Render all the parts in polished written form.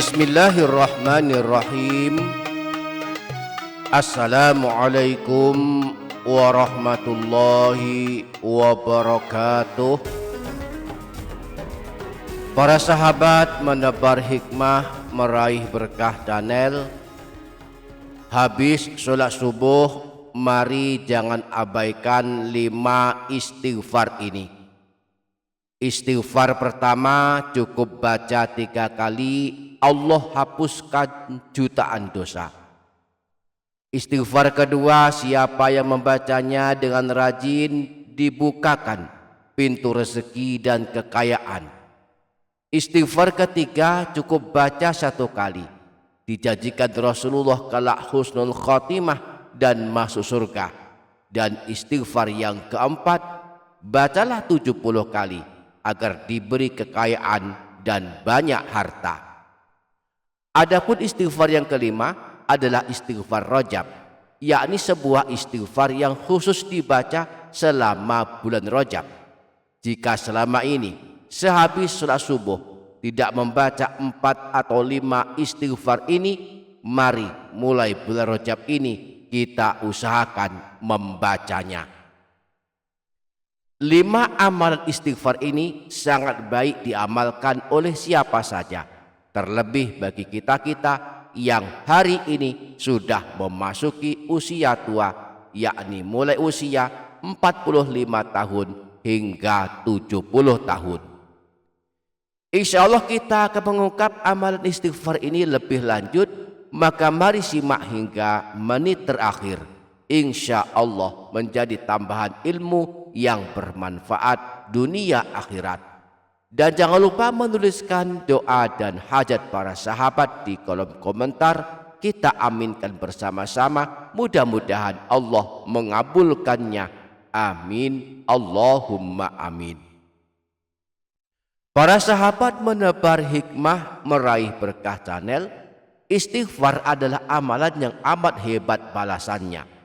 Bismillahirrahmanirrahim. Assalamualaikum warahmatullahi wabarakatuh. Para sahabat menebar hikmah, meraih berkah Daniel. Habis sholat subuh, mari jangan abaikan 5 istighfar ini. Istighfar pertama cukup baca 3 kali, Allah hapuskan jutaan dosa. Istighfar kedua, siapa yang membacanya dengan rajin, dibukakan pintu rezeki dan kekayaan. Istighfar ketiga cukup baca 1 kali, dijanjikan Rasulullah kelak husnul khotimah dan masuk surga. Dan istighfar yang keempat, bacalah 70 kali agar diberi kekayaan dan banyak harta. Adapun istighfar yang kelima adalah istighfar Rajab, yakni sebuah istighfar yang khusus dibaca selama bulan Rajab. Jika selama ini sehabis sholat subuh tidak membaca 4 atau 5 istighfar ini, mari mulai bulan Rajab ini kita usahakan membacanya. 5 amalan istighfar ini sangat baik diamalkan oleh siapa saja, terlebih bagi kita-kita yang hari ini sudah memasuki usia tua, yakni mulai usia 45 tahun hingga 70 tahun. Insya Allah kita akan mengungkap amalan istighfar ini lebih lanjut, maka mari simak hingga menit terakhir. Insya Allah menjadi tambahan ilmu yang bermanfaat dunia akhirat. Dan jangan lupa menuliskan doa dan hajat para sahabat di kolom komentar. Kita aminkan bersama-sama, mudah-mudahan Allah mengabulkannya. Amin, Allahumma amin. Para sahabat menebar hikmah, meraih berkah channel. Istighfar adalah amalan yang amat hebat balasannya.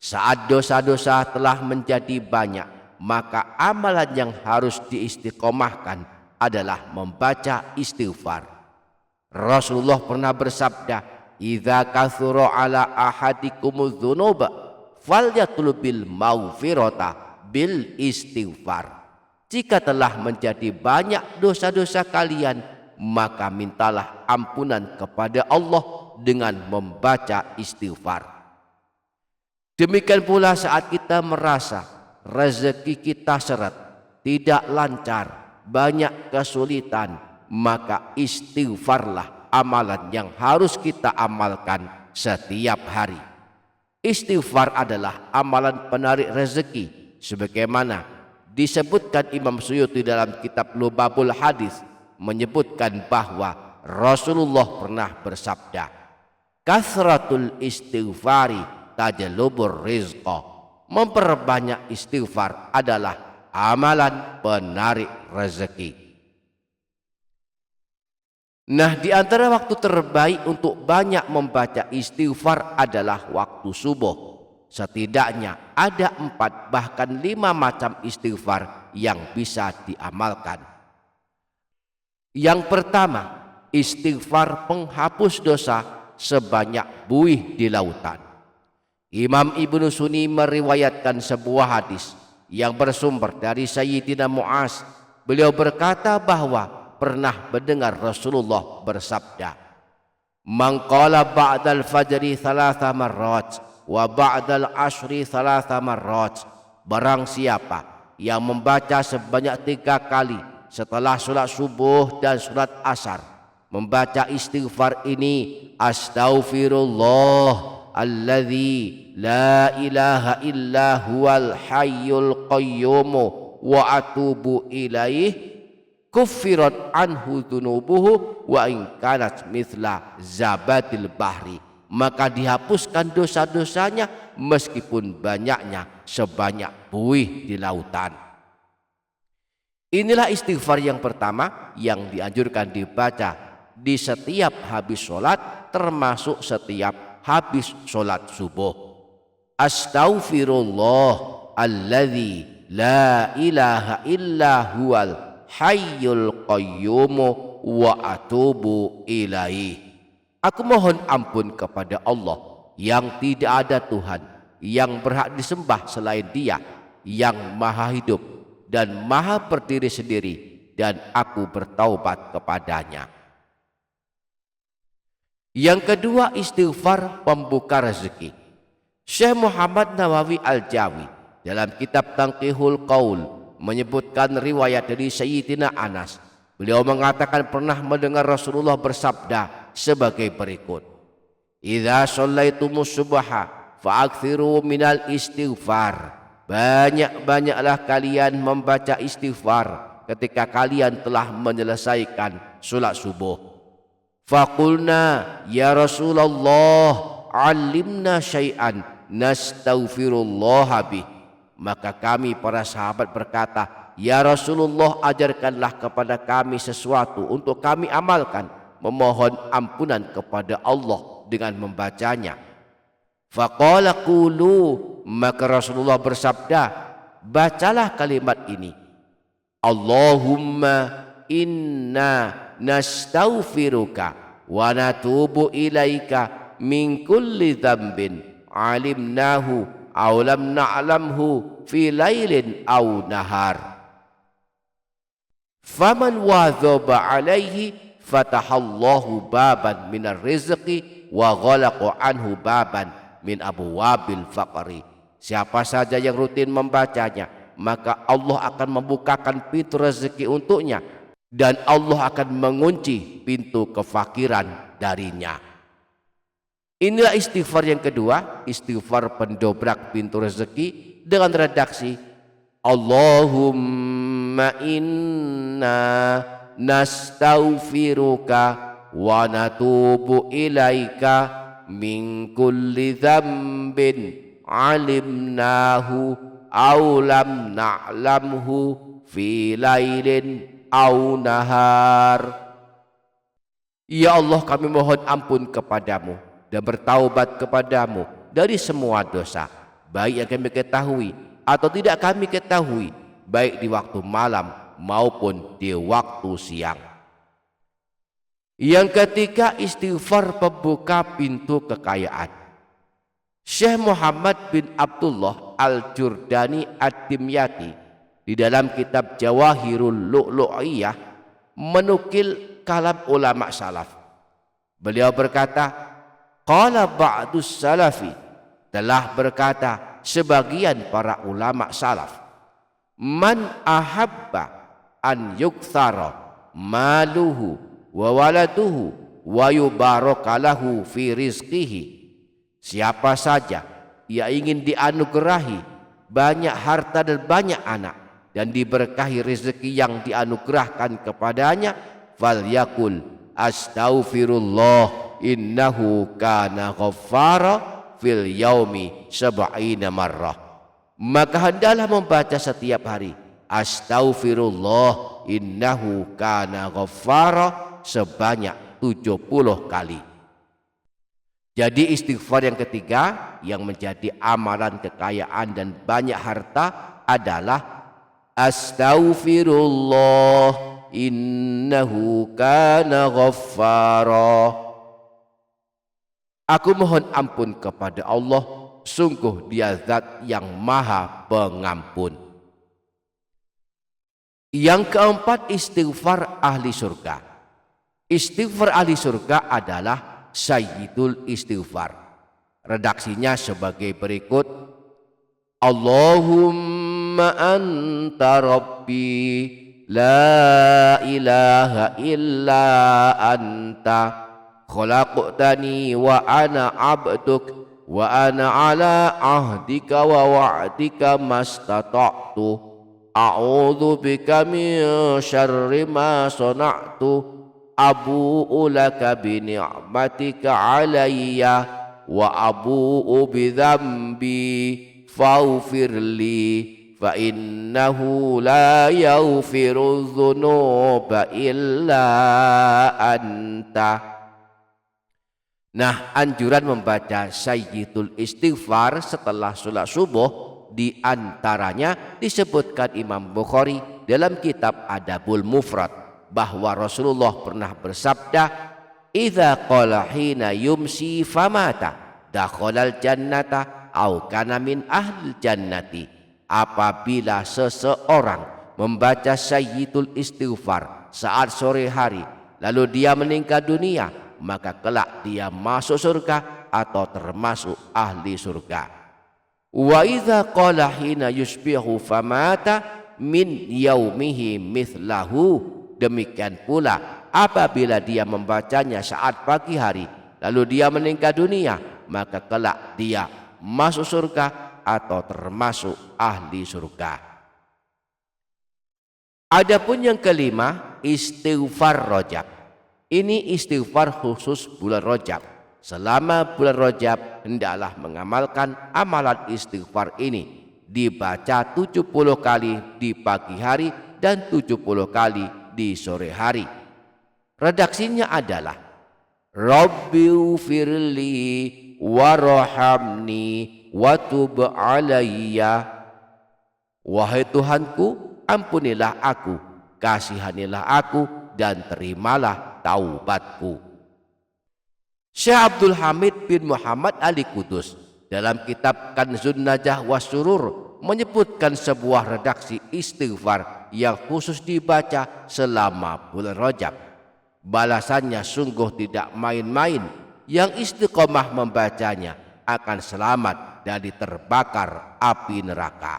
Saat dosa-dosa telah menjadi banyak, maka amalan yang harus diistiqomahkan adalah membaca istighfar. Rasulullah pernah bersabda, "Idza kathura ala ahadikumudz dzunuba falyatlubil maghfirata bil istighfar." Jika telah menjadi banyak dosa-dosa kalian, maka mintalah ampunan kepada Allah dengan membaca istighfar. Demikian pula saat kita merasa rezeki kita seret, tidak lancar, banyak kesulitan, maka istighfarlah amalan yang harus kita amalkan setiap hari. Istighfar adalah amalan penarik rezeki, sebagaimana disebutkan Imam Suyuti dalam kitab Lubabul Hadis, menyebutkan bahwa Rasulullah pernah bersabda, "Kasratul istighfari tajlubur rizqa." Memperbanyak istighfar adalah amalan penarik rezeki. Nah, di antara waktu terbaik untuk banyak membaca istighfar adalah waktu subuh. Setidaknya ada 4 bahkan 5 macam istighfar yang bisa diamalkan. Yang pertama, istighfar penghapus dosa sebanyak buih di lautan. Imam Ibnu Sunni meriwayatkan sebuah hadis yang bersumber dari Sayyidina Mu'az. Beliau berkata bahwa pernah mendengar Rasulullah bersabda, "Man qala ba'dal fajri 3 marrat wa ba'dal ashri 3 marrat." Barang siapa yang membaca sebanyak 3 kali setelah sholat subuh dan sholat asar, membaca istighfar ini, "Astaghfirullah alladzi la ilaha illa huwal hayyul qayyum wa atubu ilaih, kuffirat anhu dzunubuhu wa in kanat mithla zabatil bahri." Maka dihapuskan dosa-dosanya meskipun banyaknya sebanyak buih di lautan. Inilah istighfar yang pertama yang dianjurkan dibaca di setiap habis sholat, termasuk setiap habis sholat subuh. Astaghfirullah alladzi la ilaha illa huwal hayyul qayyum wa atubu ilaih. Aku mohon ampun kepada Allah yang tidak ada Tuhan yang berhak disembah selain Dia, yang maha hidup dan maha berdiri sendiri, dan aku bertaubat kepadanya. Yang kedua, istighfar pembuka rezeki. Syekh Muhammad Nawawi Al-Jawi dalam kitab Tanqihul Qaul menyebutkan riwayat dari Sayyidina Anas. Beliau mengatakan pernah mendengar Rasulullah bersabda sebagai berikut: "Idza shallaitumus subha fa'akthiru minal istighfar." Banyak-banyaklah kalian membaca istighfar ketika kalian telah menyelesaikan salat subuh. Faqulna ya Rasulullah, 'allimna syai'an nastaghfirullah bih. Maka kami para sahabat berkata, ya Rasulullah, ajarkanlah kepada kami sesuatu untuk kami amalkan, memohon ampunan kepada Allah dengan membacanya. Faqala qulu, maka Rasulullah bersabda, bacalah kalimat ini: Allahumma inna nastaghfiruka wa natubu ilaika min kulli dzambin alimnahu aw lam na'lamhu fi lailin aw nahar. Faman wadhaba alaihi fatahallahu baban minar rizqi wa ghalaqa anhu baban min abwabil faqri. Siapa saja yang rutin membacanya, maka Allah akan membukakan pintu rezeki untuknya, dan Allah akan mengunci pintu kefakiran darinya. Inilah istighfar yang kedua, istighfar pendobrak pintu rezeki dengan redaksi Allahumma inna nastaghfiruka wa natubu ilaika min kulli dzambin alimnahu aw lam na'lamhu fi lailin aw nahar. Ya Allah, kami mohon ampun kepadamu dan bertaubat kepadamu dari semua dosa, baik yang kami ketahui atau tidak kami ketahui, baik di waktu malam maupun di waktu siang. Yang ketiga, istighfar pembuka pintu kekayaan. Syekh Muhammad bin Abdullah Al-Jurdani Ad-Dimyati di dalam kitab Jawahirul Lu'lu'iyah menukil kalam ulama salaf. Beliau berkata, qala ba'dus salafi, telah berkata sebagian para ulama salaf, man ahabba an yukthara maluhu wa waladuhu wa yubarakalahu fi rizqihi. Siapa saja ia ingin dianugerahi banyak harta dan banyak anak dan diberkahi rezeki yang dianugerahkan kepadanya, falyakul astaghfirullah innahu kana ghaffara fil yaumi sab'ina marrah. Maka hendaklah membaca setiap hari astaghfirullah innahu kana ghaffara sebanyak 70 kali. Jadi istighfar yang ketiga yang menjadi amalan kekayaan dan banyak harta adalah astaghfirullah innahu kana ghaffara. Aku mohon ampun kepada Allah, sungguh Dia zat yang maha pengampun. Yang keempat, istighfar ahli surga. Istighfar ahli surga adalah sayyidul istighfar. Redaksinya sebagai berikut: Allahumma anta rabbi la ilaha illa anta khalaqtani wa ana abduk wa ana ala ahdika wa wa'dika mastata'tu a'udzu bika min syarri ma sana'tu abu'u laka bi ni'matika alayya wa abu'u bi dzambi faghfirli fa innahu la yaghfiru dzunuba illa anta. Nah, anjuran membaca sayyidul istighfar setelah sholat subuh di antaranya disebutkan Imam Bukhari dalam kitab Adabul Mufrad bahwa Rasulullah pernah bersabda, "Idza qala hina yumsi famata dakhalal jannata au kana min ahlil jannati." Apabila seseorang membaca sayyidul istighfar saat sore hari lalu dia meninggal dunia, maka kelak dia masuk surga atau termasuk ahli surga. Wa idza qala hina yusbihu famata min yaumihi mithlahu. Demikian pula apabila dia membacanya saat pagi hari lalu dia meninggal dunia, maka kelak dia masuk surga atau termasuk ahli surga. Adapun yang kelima, istighfar Rajab. Ini istighfar khusus bulan Rajab. Selama bulan Rajab hendaklah mengamalkan amalan istighfar ini, dibaca 70 kali di pagi hari dan 70 kali di sore hari. Redaksinya adalah Rabbighfirli warhamni watub alayya. Wahai Tuhanku, ampunilah aku, kasihanilah aku, dan terimalah taubatku. Syekh Abdul Hamid bin Muhammad Ali Kudus dalam kitab Kanzun Najah Wasurur menyebutkan sebuah redaksi istighfar yang khusus dibaca selama bulan Rajab. Balasannya sungguh tidak main-main. Yang istiqomah membacanya akan selamat dari terbakar api neraka.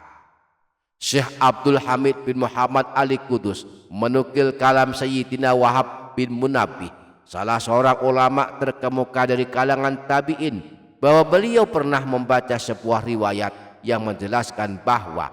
Syekh Abdul Hamid bin Muhammad Ali Kudus menukil kalam Sayyidina Wahab bin Munabbih, salah seorang ulama terkemuka dari kalangan tabi'in, bahwa beliau pernah membaca sebuah riwayat yang menjelaskan bahwa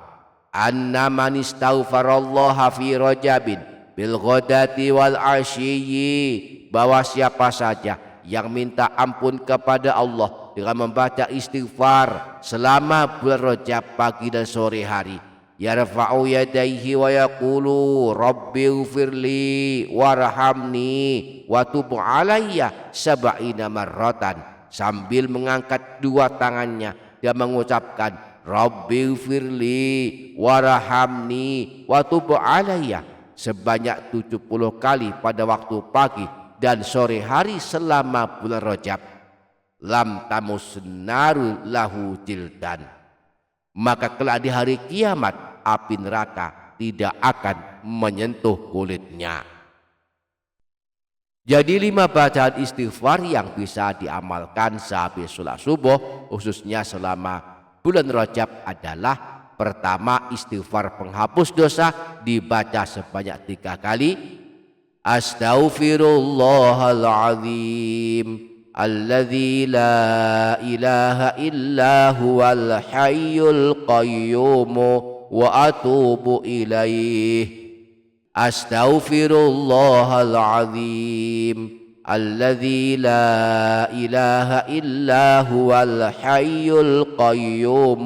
anna man istaghfarallaha fi rajabin bil ghadati wal ashiyyi, bahwa siapa saja yang minta ampun kepada Allah dengan membaca istighfar selama bulan Rajab pagi dan sore hari, yarfa'u yadayhi wa yaqulu rabbighfirli warhamni wa tub alayya sab'ina marratan, sambil mengangkat dua tangannya dan mengucapkan rabbighfirli warhamni wa tub alayya sebanyak 70 kali pada waktu pagi dan sore hari selama bulan Rajab, lam tamusnaru lahu jildan, maka kelak di hari kiamat api neraka tidak akan menyentuh kulitnya. Jadi 5 bacaan istighfar yang bisa diamalkan sehabis sholat subuh khususnya selama bulan Rajab adalah: pertama, istighfar penghapus dosa dibaca sebanyak 3 kali. Astaghfirullahaladzim alladzi la ilaha illa huwal hayyul qayyum wa atubu ilaih. Astaghfirullahaladzim alladzi la ilaha illa huwal hayyul qayyum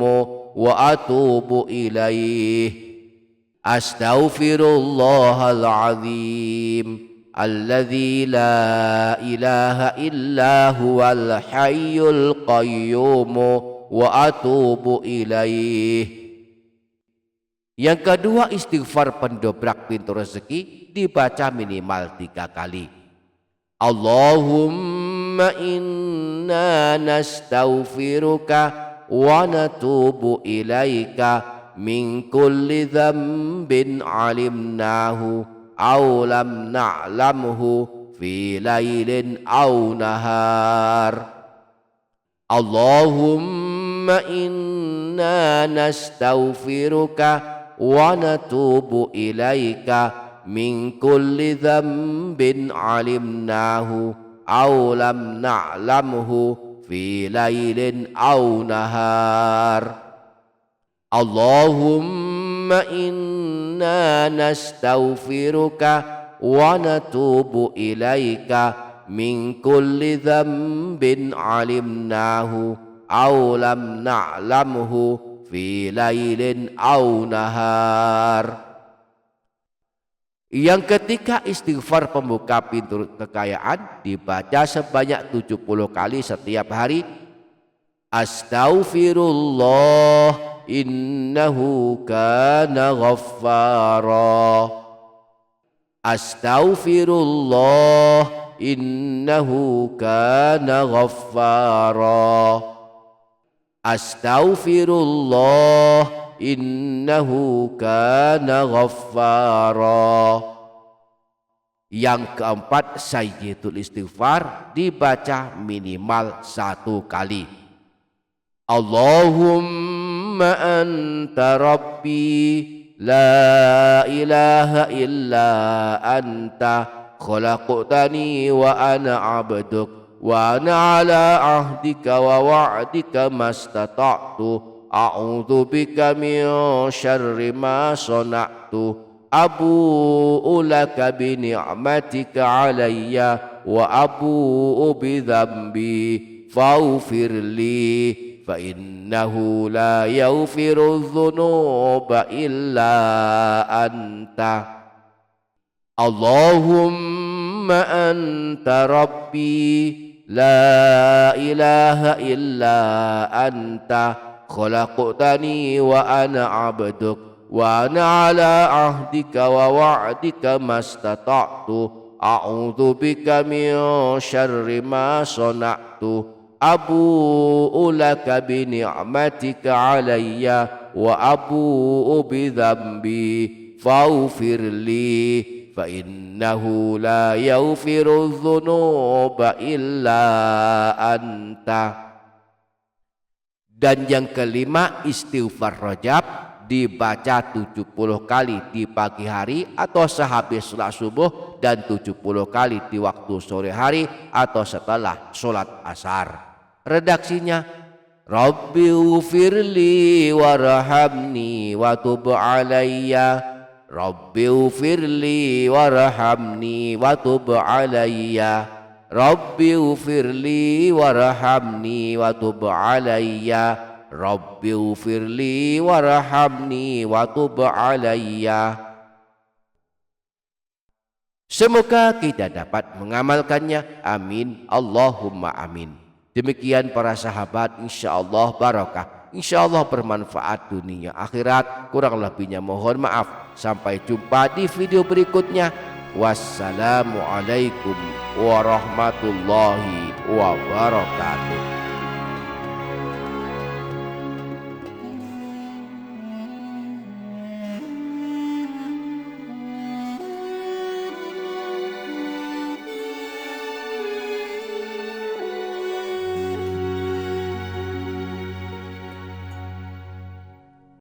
wa atubu ilaih. Astaghfirullahaladzim alladzi la ilaha illa huwal hayyul qayyum wa atubu ilaih. Yang kedua, istighfar pendobrak pintu rezeki dibaca minimal 3 kali. Allahumma inna nastaghfiruka wa natubu ilaika min kulli dzambin alimnahu aw lam na'lamhu fi lailin aw nahar. Allahumma inna nastaghfiruka wa natubu ilaika min kulli dzambin alimnahu aw lam na'lamhu fi lailin aw nahar. Allahumma inna nastaghfiruka wa natubu ilaika min kulli dzambin alimnahu aw lam na'lamhu fi lailin aw nahar. Yang ketiga, istighfar pembuka pintu kekayaan dibaca sebanyak 70 kali setiap hari. Astaghfirullah innahu kana ghaffara. Astaghfirullah innahu kana ghaffara. Astaghfirullah innahu kana ghaffara. Yang keempat, sayyidatul istighfar dibaca minimal 1 kali. Allahumma anta rabbi la ilaha illa anta khalaqtani wa ana abduk wa ana ala ahdika wa wa'dika mastata'tu a'udzu bika min syarri ma sana'tu abu'u laka bi ni'matika alayya wa abu'u bi dhanbi faghfir li fa innahu la yaghfiru dzunuba illa anta. Allahumma anta rabbi la ilaha illa anta khalaqtani wa ana abduk wa ana ala ahdika wa wa'dika mastata'tu a'udzu bika min syarri ma sana'tu abu'u laka bi ni'matika alayya wa abu'u bi dhanbi faghfir li fa innahu la yaghfiru dzunuba illa anta. Dan yang kelima, istighfar Rajab dibaca 70 kali di pagi hari atau sehabis sholat subuh dan 70 kali di waktu sore hari atau setelah sholat asar. Redaksinya, Rabbi ufirli warhamni wa tub alayya. Rabbi ufirli warhamni wa tub alayya. Rabbi ufirli warhamni wa tub alayya. Rabbi ufirli warhamni wa tub alayya. Semoga kita dapat mengamalkannya. Amin. Allahumma amin. Demikian para sahabat, insyaallah barokah, insyaallah bermanfaat dunia akhirat. Kurang lebihnya mohon maaf. Sampai jumpa di video berikutnya. Wassalamualaikum warahmatullahi wabarakatuh.